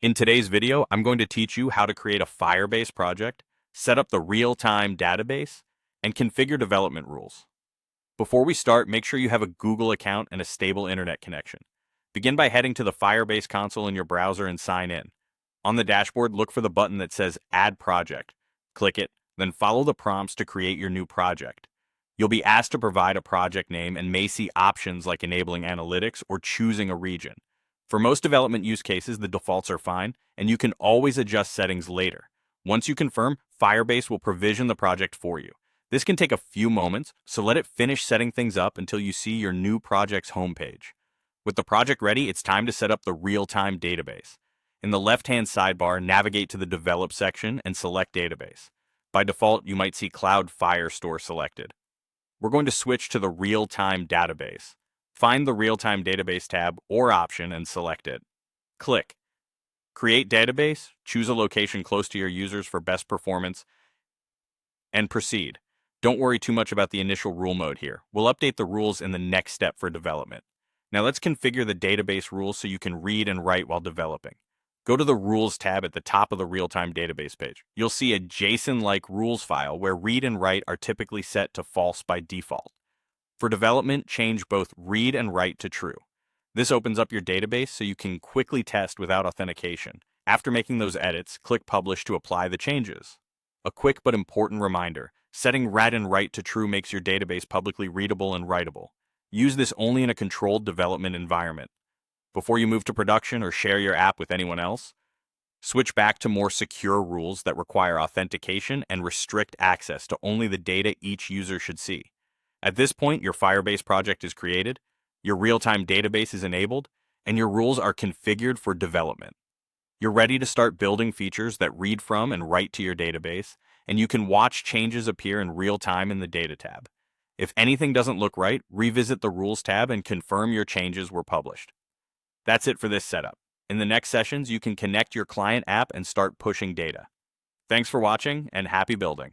In today's video, I'm going to teach you how to create a Firebase project, set up the real-time database, and configure development rules. Before we start, make sure you have a Google account and a stable internet connection. Begin by heading to the Firebase console in your browser and sign in. On the dashboard, look for the button that says Add Project. Click it, then follow the prompts to create your new project. You'll be asked to provide a project name and may see options like enabling analytics or choosing a region. For most development use cases, the defaults are fine, and you can always adjust settings later. Once you confirm, Firebase will provision the project for you. This can take a few moments, so let it finish setting things up until you see your new project's homepage. With the project ready, it's time to set up the real-time database. In the left-hand sidebar, navigate to the Develop section and select Database. By default, you might see Cloud Firestore selected. We're going to switch to the real-time database. Find the real-time database tab or option and select it. Click Create Database, choose a location close to your users for best performance, and proceed. Don't worry too much about the initial rule mode here. We'll update the rules in the next step for development. Now let's configure the database rules so you can read and write while developing. Go to the Rules tab at the top of the real-time database page. You'll see a JSON-like rules file where read and write are typically set to false by default. For development, change both read and write to true. This opens up your database so you can quickly test without authentication. After making those edits, click Publish to apply the changes. A quick but important reminder, setting read and write to true makes your database publicly readable and writable. Use this only in a controlled development environment. Before you move to production or share your app with anyone else, switch back to more secure rules that require authentication and restrict access to only the data each user should see. At this point, your Firebase project is created, your real-time database is enabled, and your rules are configured for development. You're ready to start building features that read from and write to your database, and you can watch changes appear in real time in the Data tab. If anything doesn't look right, revisit the Rules tab and confirm your changes were published. That's it for this setup. In the next sessions, you can connect your client app and start pushing data. Thanks for watching, and happy building.